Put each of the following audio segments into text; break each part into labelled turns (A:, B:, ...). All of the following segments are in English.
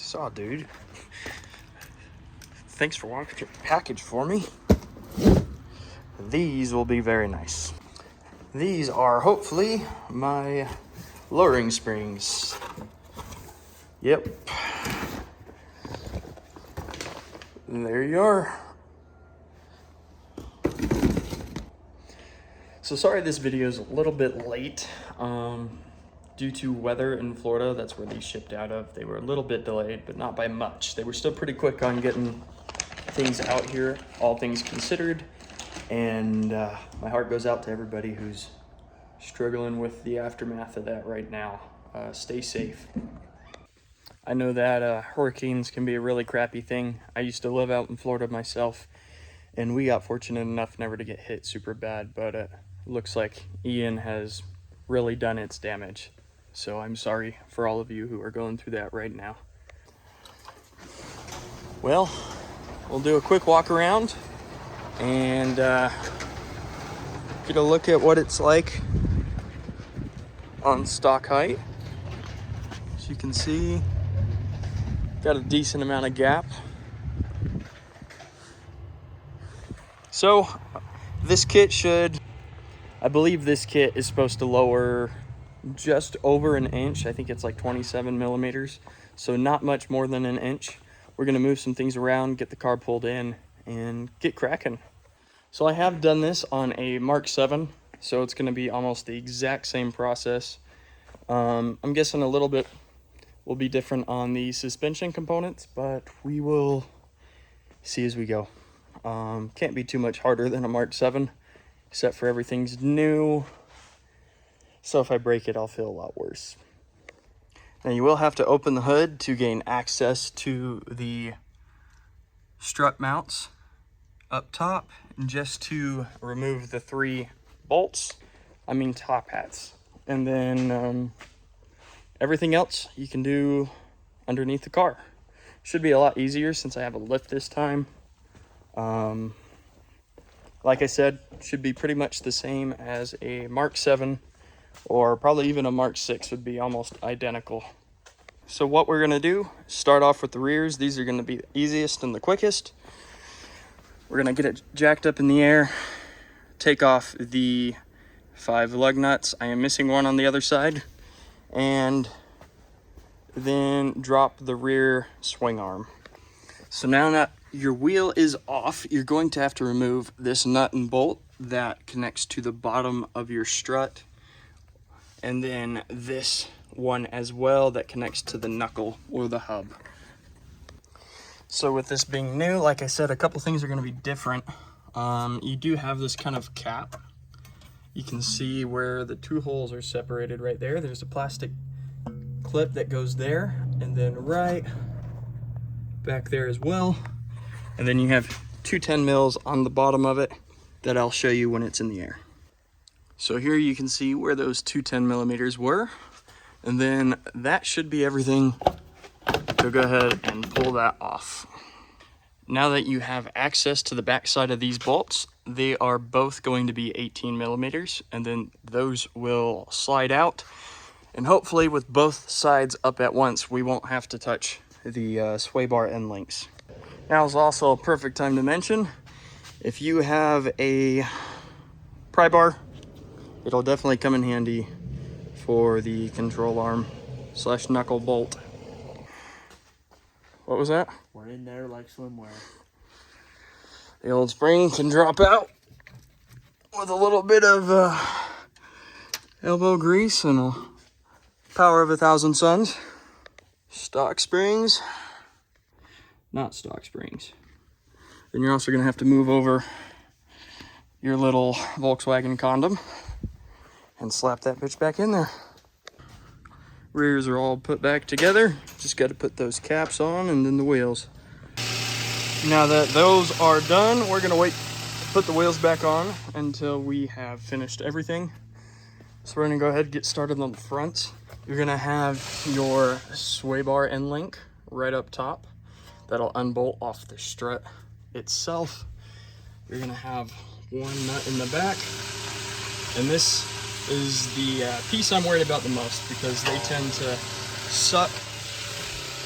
A: Saw, dude. Thanks for walking your package for me. These will be very nice. These are hopefully my lowering springs. Yep. And there you are. So sorry this video is a little bit late. Due to weather in Florida, that's where these shipped out of. They were a little bit delayed, but not by much. They were still pretty quick on getting things out here, all things considered. And my heart goes out to everybody who's struggling with the aftermath of that right now. Stay safe. I know that hurricanes can be a really crappy thing. I used to live out in Florida myself, and we got fortunate enough never to get hit super bad, but it looks like Ian has really done its damage. So I'm sorry for all of you who are going through that right now. Well, we'll do a quick walk around and get a look at what it's like on stock height. As you can see, got a decent amount of gap. So this kit I believe this kit is supposed to lower just over an inch. I think it's like 27 millimeters. So not much more than an inch. We're gonna move some things around, get the car pulled in, and get cracking. So I have done this on a Mark 7, so it's gonna be almost the exact same process. I'm guessing a little bit will be different on the suspension components, but we will see as we go. Can't be too much harder than a Mark 7, except for everything's new. So if I break it, I'll feel a lot worse. Now you will have to open the hood to gain access to the strut mounts up top, and just to remove the 3 bolts, top hats. And then everything else you can do underneath the car. Should be a lot easier since I have a lift this time. Like I said, should be pretty much the same as a Mark 7, or probably even a Mark 6 would be almost identical. So what we're gonna do, start off with the rears. These are gonna be the easiest and the quickest. We're gonna get it jacked up in the air, take off the 5 lug nuts. I am missing one on the other side. And then drop the rear swing arm. So now that your wheel is off, you're going to have to remove this nut and bolt that connects to the bottom of your strut, and then this one as well that connects to the knuckle or the hub. So with this being new, like I said, a couple things are going to be different. You do have this kind of cap. You can see where the 2 holes are separated right there. There's a plastic clip that goes there, and then right back there as well. And then you have 2 10 mils on the bottom of it that I'll show you when it's in the air. So here you can see where those 2 10 millimeters were. And then that should be everything. So go ahead and pull that off. Now that you have access to the back side of these bolts, they are both going to be 18 millimeters, and then those will slide out. And hopefully with both sides up at once, we won't have to touch the sway bar end links. Now is also a perfect time to mention, if you have a pry bar, it'll definitely come in handy for the control arm / knuckle bolt. What was that?
B: We're in there like swimwear.
A: The old spring can drop out with a little bit of elbow grease and a power of 1,000 suns. Stock springs, not stock springs. Then you're also gonna have to move over your little Volkswagen condom and slap that bitch back in there. Rears are all put back together. Just got to put those caps on and then the wheels. Now that those are done, we're gonna wait to put the wheels back on until we have finished everything. So we're gonna go ahead and get started on the front. You're gonna have your sway bar end link right up top. That'll unbolt off the strut itself. You're gonna have one nut in the back, and this is the piece I'm worried about the most because they tend to suck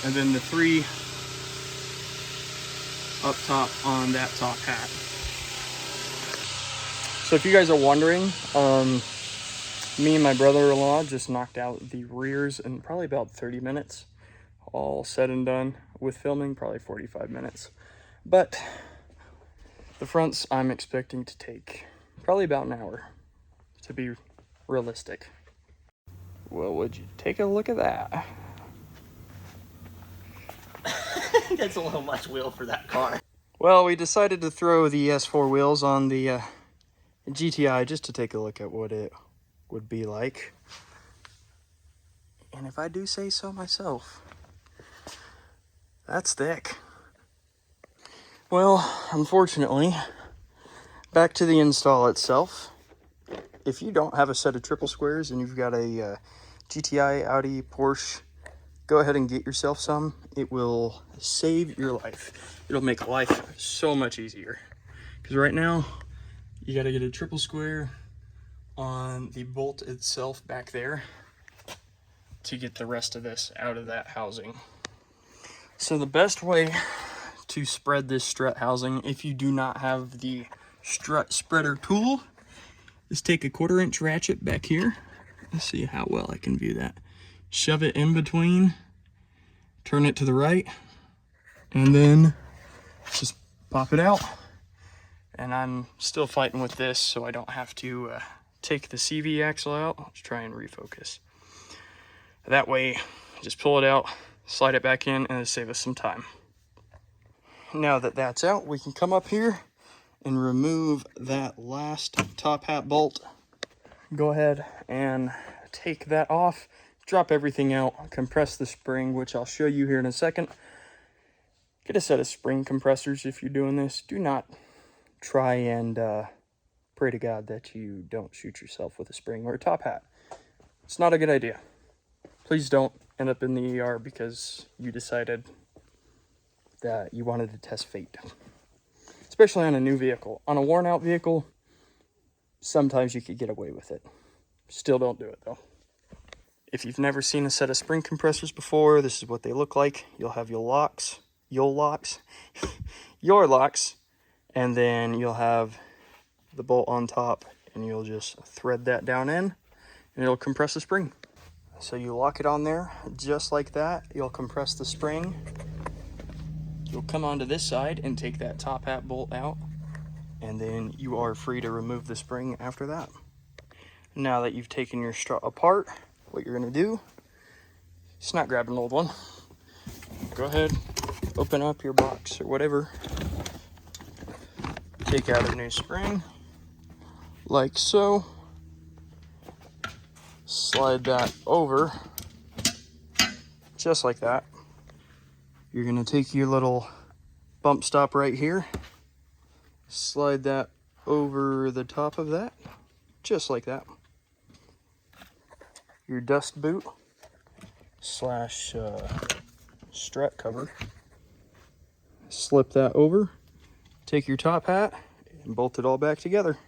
A: and then the 3 up top on that top hat. So if you guys are wondering, me and my brother-in-law just knocked out the rears in probably about 30 minutes. All said and done with filming, probably 45 minutes. But the fronts I'm expecting to take probably about an hour, to be realistic. Well, would you take a look at that?
B: That's a little much wheel for that car.
A: Well, we decided to throw the S4 wheels on the GTI just to take a look at what it would be like. And if I do say so myself, that's thick. Well, unfortunately, back to the install itself. If you don't have a set of triple squares and you've got a GTI, Audi, Porsche, go ahead and get yourself some. It will save your life. It'll make life so much easier. Because right now, you got to get a triple square on the bolt itself back there to get the rest of this out of that housing. So the best way to spread this strut housing, if you do not have the strut spreader tool, is take a 1/4 inch ratchet back here. Let's see how well I can view that. Shove it in between, turn it to the right, and then just pop it out. And I'm still fighting with this, so I don't have to take the CV axle out. Let's try and refocus. That way, just pull it out, slide it back in, and it'll save us some time. Now that that's out, we can come up here and remove that last top hat bolt. Go ahead and take that off, drop everything out, compress the spring, which I'll show you here in a second. Get a set of spring compressors if you're doing this. Do not try and pray to God that you don't shoot yourself with a spring or a top hat. It's not a good idea. Please don't end up in the ER because you decided that you wanted to test fate. Especially on a new vehicle. On a worn out vehicle, sometimes you could get away with it. Still don't do it though. If you've never seen a set of spring compressors before, this is what they look like. You'll have your locks, and then you'll have the bolt on top, and you'll just thread that down in, and it'll compress the spring. So you lock it on there, just like that. You'll compress the spring. You'll come onto this side and take that top hat bolt out, and then you are free to remove the spring after that. Now that you've taken your strut apart, what you're gonna do, it's not grab an old one. Go ahead, open up your box or whatever. Take out a new spring, like so. Slide that over, just like that. You're gonna take your little bump stop right here, slide that over the top of that, just like that. Your dust boot slash strut cover, slip that over, take your top hat and bolt it all back together.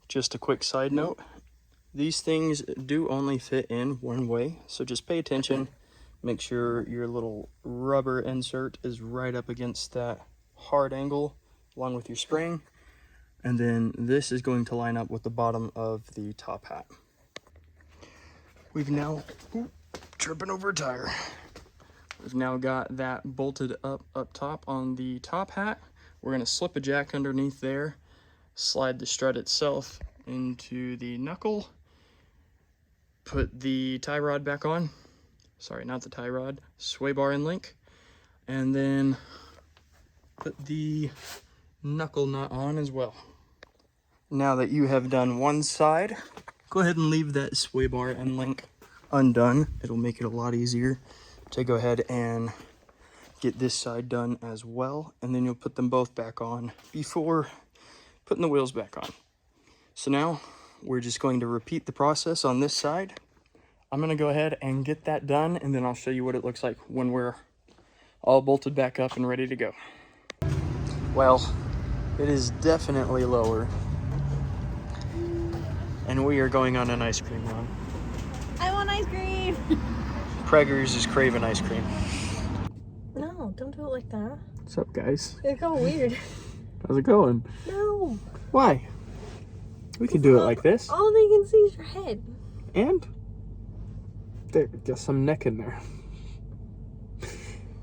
A: Just a quick side note, these things do only fit in one way, so just pay attention. Make sure your little rubber insert is right up against that hard angle along with your spring. And then this is going to line up with the bottom of the top hat. We've now, tripping over a tire. We've now got that bolted up top on the top hat. We're gonna slip a jack underneath there, slide the strut itself into the knuckle, put the tie rod back on. Sorry, not the tie rod, sway bar and link, and then put the knuckle nut on as well. Now that you have done one side, go ahead and leave that sway bar and link undone. It'll make it a lot easier to go ahead and get this side done as well, and then you'll put them both back on before putting the wheels back on. So now we're just going to repeat the process on this side. I'm gonna go ahead and get that done, and then I'll show you what it looks like when we're all bolted back up and ready to go. Well, it is definitely lower, and we are going on an ice cream run.
C: I want ice cream.
A: Preggers is craving ice cream.
C: No, don't do it like that.
A: What's up, guys?
C: It's all weird.
A: How's it going?
C: No.
A: Why? We can do it like this.
C: All they can see is your head.
A: And there's some neck in there.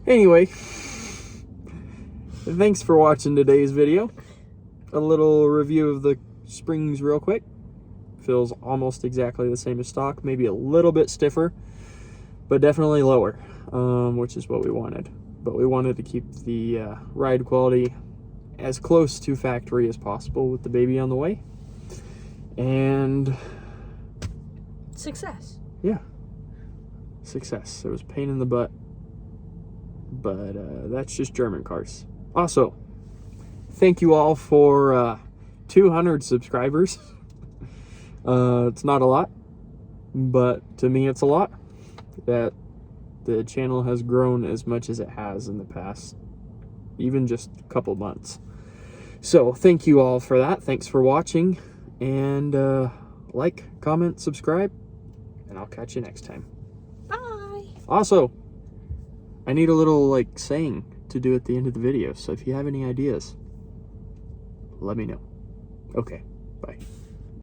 A: Anyway, thanks for watching today's video. A little review of the springs real quick. Feels almost exactly the same as stock, maybe a little bit stiffer, but definitely lower, which is what we wanted. But we wanted to keep the ride quality as close to factory as possible with the baby on the way. And
C: success.
A: Yeah, success. It was a pain in the butt, but that's just German cars. Also, thank you all for 200 subscribers. It's not a lot, but to me it's a lot. That the channel has grown as much as it has in the past, even just a couple months. So thank you all for that. Thanks for watching, and like, comment, subscribe, and I'll catch you next time.
C: Bye.
A: Also, I need a little like saying to do at the end of the video, so if you have any ideas, let me know. Okay, bye.